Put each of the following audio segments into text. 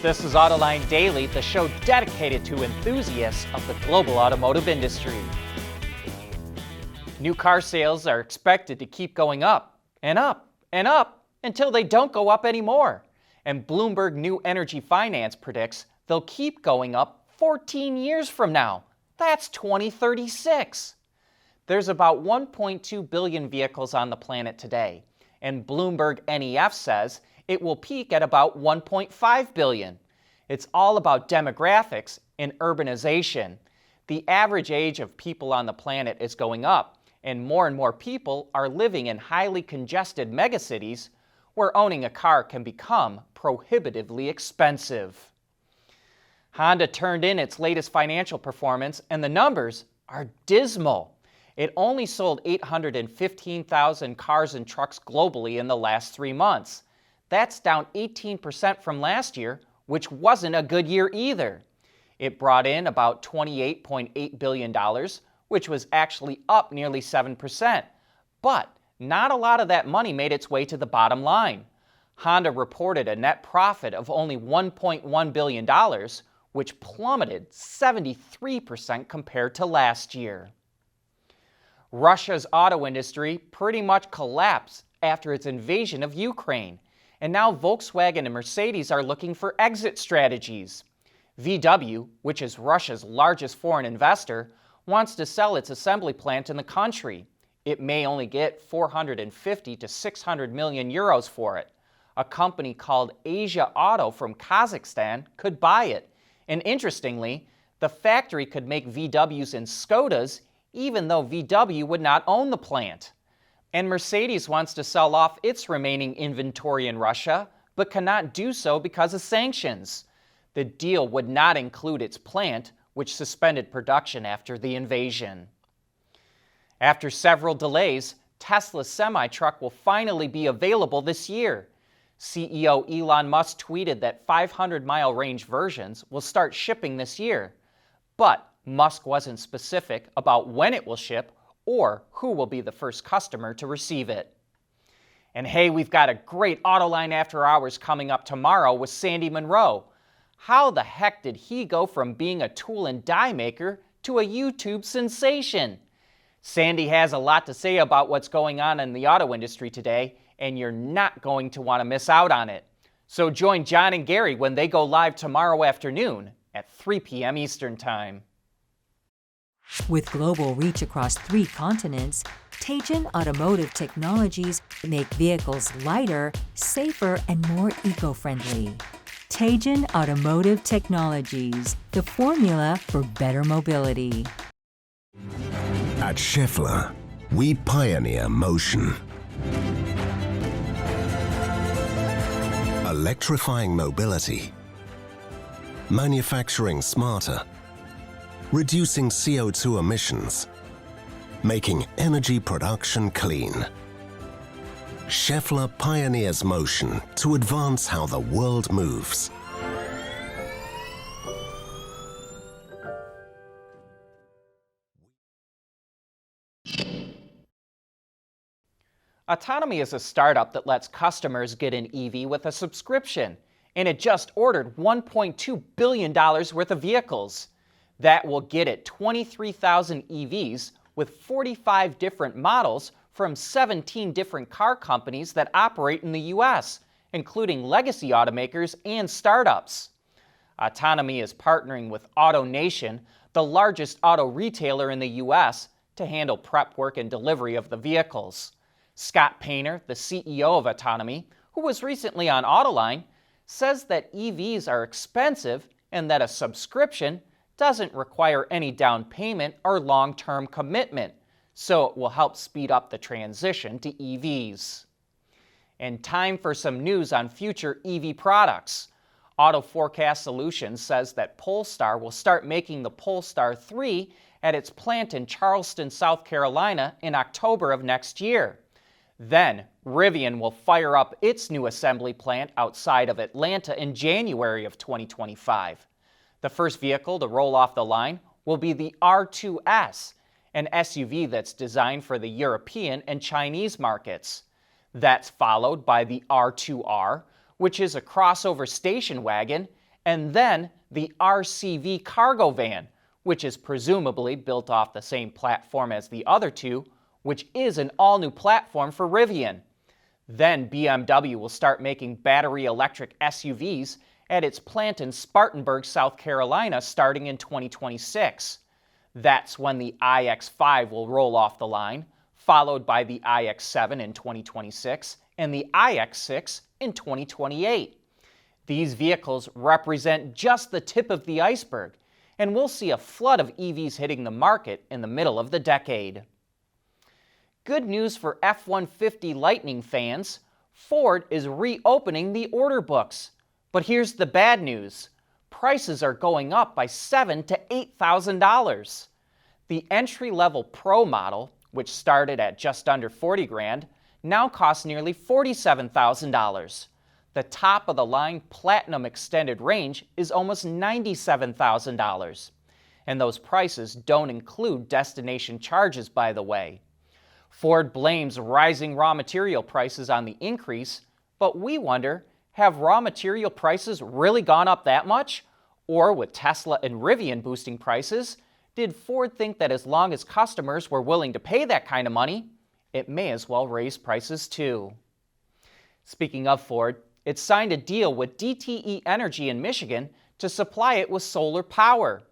This is Autoline Daily, the show dedicated to enthusiasts of the global automotive industry. New car sales are expected to keep going up and up and up until they don't go up anymore. And Bloomberg New Energy Finance predicts they'll keep going up 14 years from now. That's 2036. There's about 1.2 billion vehicles on the planet today, and Bloomberg NEF says it will peak at about 1.5 billion. It's all about demographics and urbanization. The average age of people on the planet is going up, and more people are living in highly congested megacities where owning a car can become prohibitively expensive. Honda turned in its latest financial performance, and the numbers are dismal. It only sold 815,000 cars and trucks globally in the last 3 months. That's down 18% from last year, which wasn't a good year either. It brought in about $28.8 billion, which was actually up nearly 7%. But not a lot of that money made its way to the bottom line. Honda reported a net profit of only $1.1 billion, which plummeted 73% compared to last year. Russia's auto industry pretty much collapsed after its invasion of Ukraine, and now Volkswagen and Mercedes are looking for exit strategies. VW, which is Russia's largest foreign investor, wants to sell its assembly plant in the country. It may only get 450 to 600 million euros for it. A company called Asia Auto from Kazakhstan could buy it. And interestingly, the factory could make VWs and Skodas even though VW would not own the plant. And Mercedes wants to sell off its remaining inventory in Russia, but cannot do so because of sanctions. The deal would not include its plant, which suspended production after the invasion. After several delays, Tesla's semi-truck will finally be available this year. CEO Elon Musk tweeted that 500-mile range versions will start shipping this year. But Musk wasn't specific about when it will ship or who will be the first customer to receive it. And hey, we've got a great Autoline After Hours coming up tomorrow with Sandy Munro. How the heck did he go from being a tool and die maker to a YouTube sensation? Sandy has a lot to say about what's going on in the auto industry today, and you're not going to want to miss out on it. So join John and Gary when they go live tomorrow afternoon at 3 p.m. Eastern Time. With global reach across 3 continents, Teijin Automotive Technologies make vehicles lighter, safer, and more eco-friendly. Teijin Automotive Technologies, the formula for better mobility. At Schaeffler, we pioneer motion. Electrifying mobility, manufacturing smarter, reducing CO2 emissions, making energy production clean. Schaeffler pioneers motion to advance how the world moves. Autonomy is a startup that lets customers get an EV with a subscription, and it just ordered $1.2 billion worth of vehicles. That will get it 23,000 EVs with 45 different models from 17 different car companies that operate in the U.S., including legacy automakers and startups. Autonomy is partnering with AutoNation, the largest auto retailer in the U.S., to handle prep work and delivery of the vehicles. Scott Painter, the CEO of Autonomy, who was recently on Autoline, says that EVs are expensive and that a subscription doesn't require any down payment or long-term commitment, so it will help speed up the transition to EVs. And time for some news on future EV products. Auto Forecast Solutions says that Polestar will start making the Polestar 3 at its plant in Charleston, South Carolina in October of next year. Then, Rivian will fire up its new assembly plant outside of Atlanta in January of 2025. The first vehicle to roll off the line will be the R2S, an SUV that's designed for the European and Chinese markets. That's followed by the R2R, which is a crossover station wagon, and then the RCV cargo van, which is presumably built off the same platform as the other two, which is an all-new platform for Rivian. Then BMW will start making battery electric SUVs at its plant in Spartanburg, South Carolina, starting in 2026. That's when the iX5 will roll off the line, followed by the iX7 in 2026 and the iX6 in 2028. These vehicles represent just the tip of the iceberg, and we'll see a flood of EVs hitting the market in the middle of the decade. Good news for F-150 Lightning fans, Ford is reopening the order books. But here's the bad news. Prices are going up by $7,000 to $8,000. The entry-level Pro model, which started at just under $40,000, now costs nearly $47,000. The top-of-the-line Platinum Extended Range is almost $97,000. And those prices don't include destination charges, by the way. Ford blames rising raw material prices on the increase, but we wonder, have raw material prices really gone up that much? Or with Tesla and Rivian boosting prices, did Ford think that as long as customers were willing to pay that kind of money, it may as well raise prices too? Speaking of Ford, it signed a deal with DTE Energy in Michigan to supply it with solar power.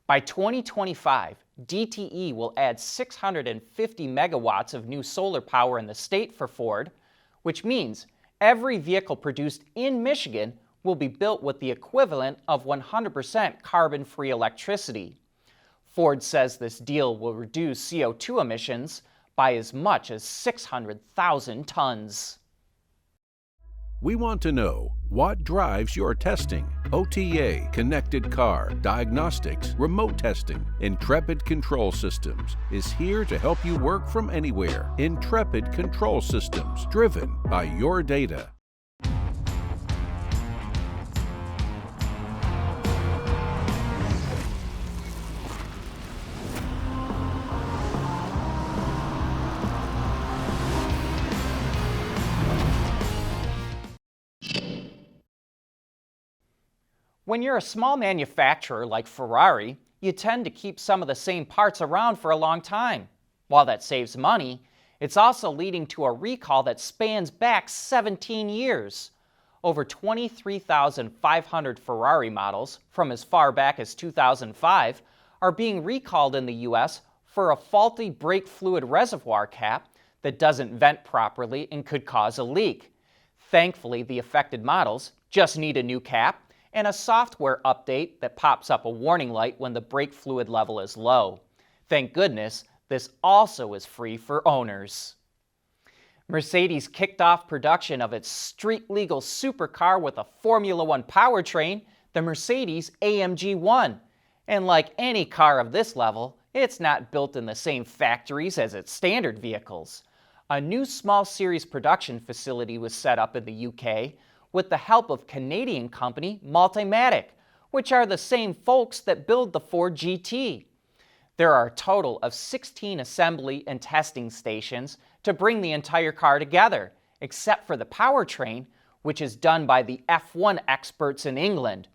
By 2025, DTE will add 650 megawatts of new solar power in the state for Ford, which means every vehicle produced in Michigan will be built with the equivalent of 100% carbon-free electricity. Ford says this deal will reduce CO2 emissions by as much as 600,000 tons. We want to know what drives your testing. OTA, connected car, diagnostics, remote testing. Intrepid Control Systems is here to help you work from anywhere. Intrepid Control Systems, driven by your data. When you're a small manufacturer like Ferrari, you tend to keep some of the same parts around for a long time. While that saves money, it's also leading to a recall that spans back 17 years. Over 23,500 Ferrari models from as far back as 2005 are being recalled in the US for a faulty brake fluid reservoir cap that doesn't vent properly and could cause a leak. Thankfully, the affected models just need a new cap and a software update that pops up a warning light when the brake fluid level is low. Thank goodness, this also is free for owners. Mercedes kicked off production of its street-legal supercar with a Formula One powertrain, the Mercedes-AMG 1. And like any car of this level, it's not built in the same factories as its standard vehicles. A new small series production facility was set up in the UK with the help of Canadian company Multimatic, which are the same folks that build the Ford GT. There are a total of 16 assembly and testing stations to bring the entire car together, except for the powertrain, which is done by the F1 experts in England.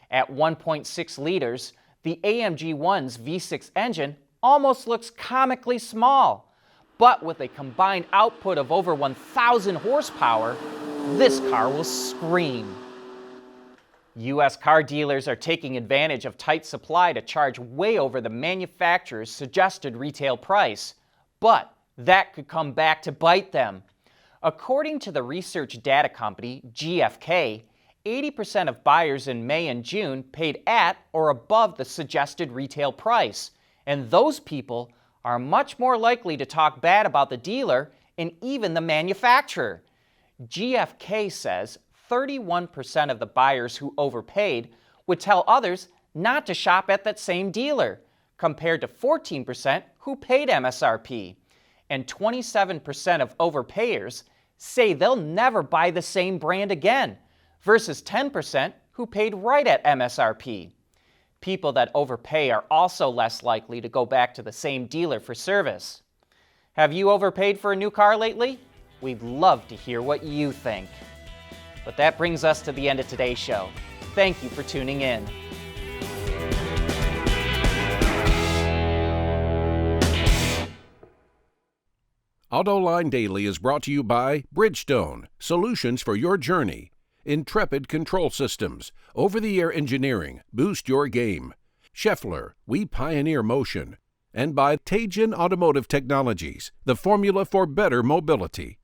At 1.6 liters, the AMG 1's V6 engine almost looks comically small, but with a combined output of over 1,000 horsepower, this car will scream. U.S. car dealers are taking advantage of tight supply to charge way over the manufacturer's suggested retail price, but that could come back to bite them. According to the research data company GfK, 80% of buyers in May and June paid at or above the suggested retail price, and those people are much more likely to talk bad about the dealer and even the manufacturer. GfK says 31% of the buyers who overpaid would tell others not to shop at that same dealer, compared to 14% who paid MSRP. And 27% of overpayers say they'll never buy the same brand again, versus 10% who paid right at MSRP. People that overpay are also less likely to go back to the same dealer for service. Have you overpaid for a new car lately? We'd love to hear what you think. But that brings us to the end of today's show. Thank you for tuning in. Autoline Daily is brought to you by Bridgestone, solutions for your journey. Intrepid Control Systems, over-the-air engineering, boost your game. Scheffler, we pioneer motion. And by Teijin Automotive Technologies, the formula for better mobility.